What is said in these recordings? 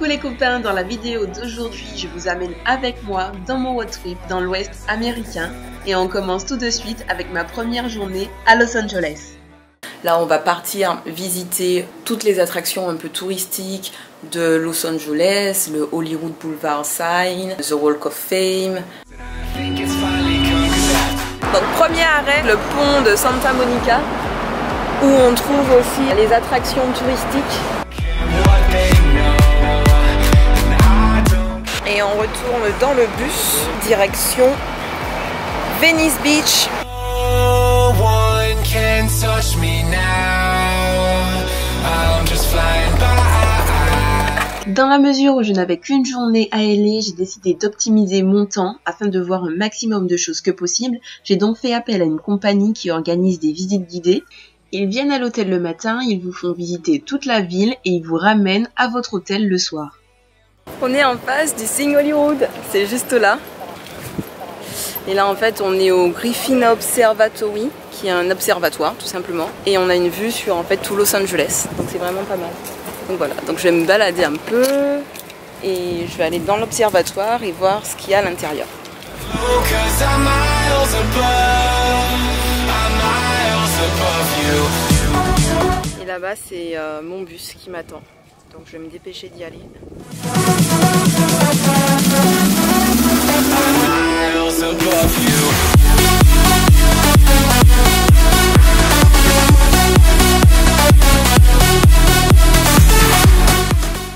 Coucou les copains, dans la vidéo d'aujourd'hui, je vous amène avec moi dans mon road trip dans l'ouest américain et on commence tout de suite avec ma première journée à Los Angeles. Là, on va partir visiter toutes les attractions un peu touristiques de Los Angeles, le Hollywood Boulevard Sign, The Walk of Fame. Donc premier arrêt, le pont de Santa Monica, où on trouve aussi les attractions touristiques. Et on retourne dans le bus, direction Venice Beach. Dans la mesure où je n'avais qu'une journée à LA, j'ai décidé d'optimiser mon temps afin de voir un maximum de choses que possible. J'ai donc fait appel à une compagnie qui organise des visites guidées. Ils viennent à l'hôtel le matin, ils vous font visiter toute la ville et ils vous ramènent à votre hôtel le soir. On est en face du Sign Hollywood, c'est juste là. Et là en fait on est au Griffin Observatory, qui est un observatoire tout simplement. Et on a une vue sur en fait tout Los Angeles, donc c'est vraiment pas mal. Donc voilà, donc je vais me balader un peu et je vais aller dans l'observatoire et voir ce qu'il y a à l'intérieur. Et là-bas c'est mon bus qui m'attend, donc je vais me dépêcher d'y aller.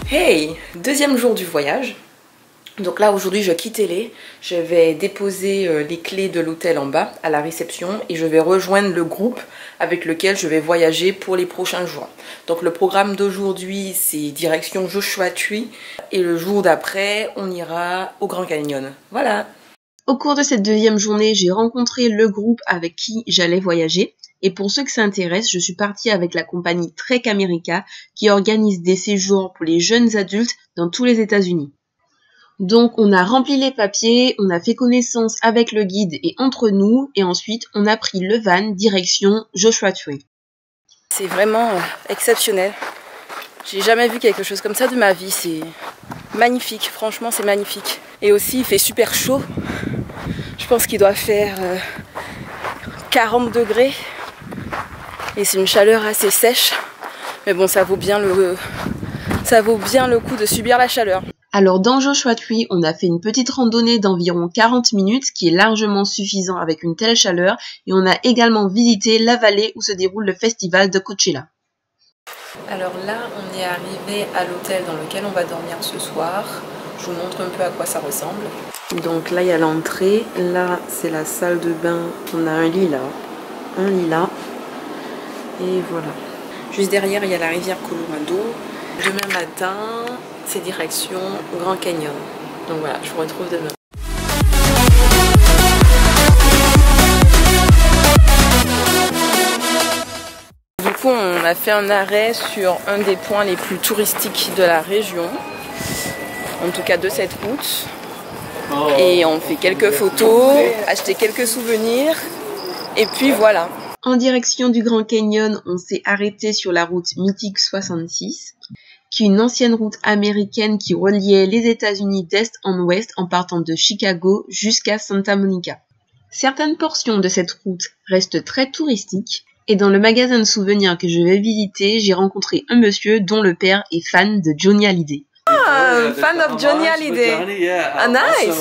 Hey, deuxième jour du voyage. Donc là aujourd'hui je quitte LA, je vais déposer les clés de l'hôtel en bas à la réception et je vais rejoindre le groupe avec lequel je vais voyager pour les prochains jours. Donc le programme d'aujourd'hui c'est direction Joshua Tree et le jour d'après on ira au Grand Canyon. Voilà. Au cours de cette deuxième journée j'ai rencontré le groupe avec qui j'allais voyager. Et pour ceux que ça intéresse, je suis partie avec la compagnie Trek America qui organise des séjours pour les jeunes adultes dans tous les États-Unis. Donc on a rempli les papiers, on a fait connaissance avec le guide et entre nous et ensuite on a pris le van direction Joshua Tree. C'est vraiment exceptionnel. J'ai jamais vu quelque chose comme ça de ma vie, c'est magnifique, franchement c'est magnifique. Et aussi il fait super chaud, je pense qu'il doit faire 40 degrés. Et c'est une chaleur assez sèche, mais bon ça vaut bien le coup de subir la chaleur. Alors dans Joshua Tree, on a fait une petite randonnée d'environ 40 minutes, ce qui est largement suffisant avec une telle chaleur, et on a également visité la vallée où se déroule le festival de Coachella. Alors là, on est arrivé à l'hôtel dans lequel on va dormir ce soir. Je vous montre un peu à quoi ça ressemble. Donc là, il y a l'entrée, là c'est la salle de bain, on a un lit là. Et voilà. Juste derrière, il y a la rivière Colorado. Demain matin, c'est direction Grand Canyon. Donc voilà, je vous retrouve demain. Du coup, on a fait un arrêt sur un des points les plus touristiques de la région. En tout cas de cette route. Et on fait quelques photos, acheter quelques souvenirs. Et puis voilà. En direction du Grand Canyon, on s'est arrêté sur la route mythique 66, qui est une ancienne route américaine qui reliait les États-Unis d'est en ouest en partant de Chicago jusqu'à Santa Monica. Certaines portions de cette route restent très touristiques, et dans le magasin de souvenirs que je vais visiter, j'ai rencontré un monsieur dont le père est fan de Johnny Hallyday. Ah, fan of Johnny Hallyday. Ah, nice.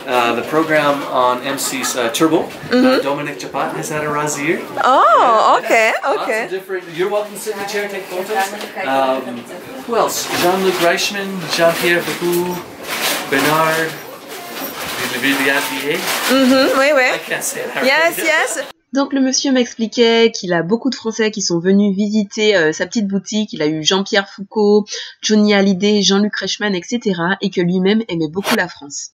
The program on MC's Turbo, Dominic Chapat has had a Razzier. Oh, okay. You're welcome to sit in the chair, take photos. Who else? Jean-Luc Reichmann, Jean-Pierre Foucault, Bernard, Vivier. Oui. I can't say that. Yes. Donc le monsieur m'expliquait qu'il a beaucoup de Français qui sont venus visiter sa petite boutique. Il a eu Jean-Pierre Foucault, Johnny Hallyday, Jean-Luc Reichmann, etc. Et que lui-même aimait beaucoup la France.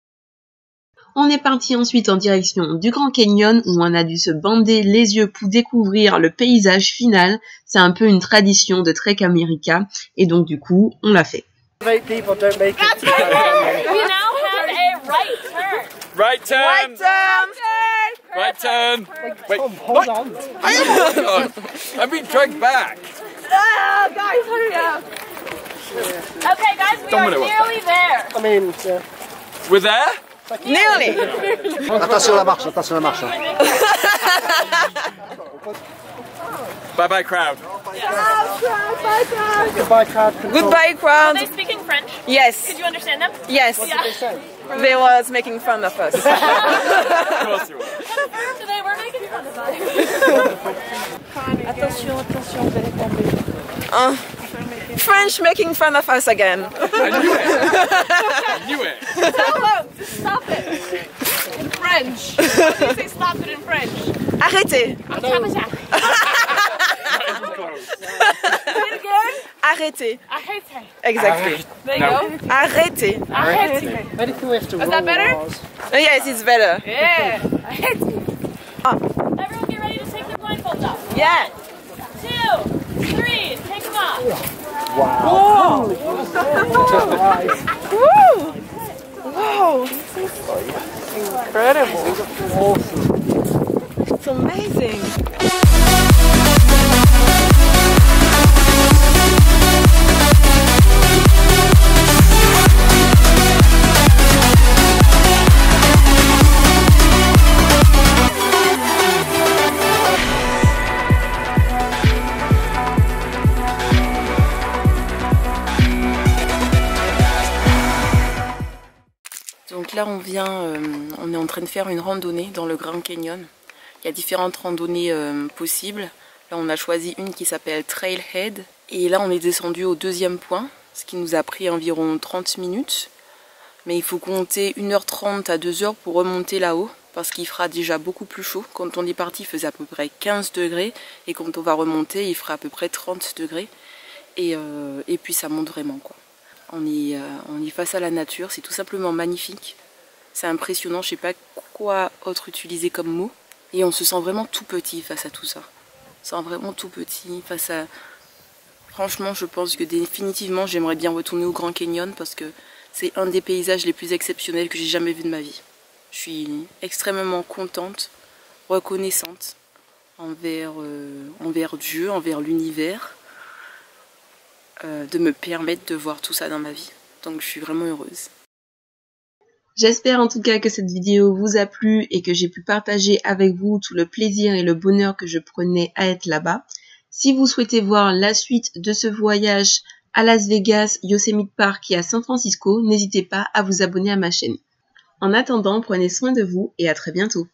On est parti ensuite en direction du Grand Canyon où on a dû se bander les yeux pour découvrir le paysage final. C'est un peu une tradition de Trek America et donc du coup on l'a fait. Right people don't make it. We now have a right turn. Right turn. Right turn. Right turn. Wait, hold on. I'm being dragged back. Ah, guys, hurry up. Okay, guys, we are nearly there. I mean, yeah. We're there? Nearly. Attention la marche, attention la marche. Bye bye crowd. Goodbye, crowd. Goodbye, crowd. Are they speaking French? Yes. Could you understand them? Yes. Yeah. They was making fun of us. Of course you were. So they were making fun of us. Attention, attention, vous allez tomber. French making fun of us again. I knew it. I knew it. Stop it. In French. How do you say stop it in French? Arrêtez. Say it again. Arrêtez. Arrêtez. Exactly. There you go. Arrêtez. Arrêtez. Very cool if to roll that better? Ours. Yes, it's better. Yeah. Arrêtez. Ah. Everyone get ready to take their blindfolds off. Yeah. 1, 2, 3. Take them off. Wow. Woo! Wow. Incredible. It's amazing. Donc là on est en train de faire une randonnée dans le Grand Canyon. Il y a différentes randonnées possibles. Là on a choisi une qui s'appelle Trailhead. Et là on est descendu au deuxième point, ce qui nous a pris environ 30 minutes. Mais il faut compter 1h30 à 2h pour remonter là-haut, parce qu'il fera déjà beaucoup plus chaud. Quand on est parti il faisait à peu près 15 degrés, et quand on va remonter il fera à peu près 30 degrés. Et puis ça monte vraiment quoi. On est face à la nature, c'est tout simplement magnifique. C'est impressionnant, je sais pas quoi autre utiliser comme mot. Et on se sent vraiment tout petit face à tout ça. On se sent vraiment tout petit face à... Franchement, je pense que définitivement, j'aimerais bien retourner au Grand Canyon parce que c'est un des paysages les plus exceptionnels que j'ai jamais vu de ma vie. Je suis extrêmement contente, reconnaissante envers Dieu, envers l'univers. De me permettre de voir tout ça dans ma vie. Donc je suis vraiment heureuse. J'espère en tout cas que cette vidéo vous a plu et que j'ai pu partager avec vous tout le plaisir et le bonheur que je prenais à être là-bas. Si vous souhaitez voir la suite de ce voyage à Las Vegas, Yosemite Park et à San Francisco, n'hésitez pas à vous abonner à ma chaîne. En attendant, prenez soin de vous et à très bientôt.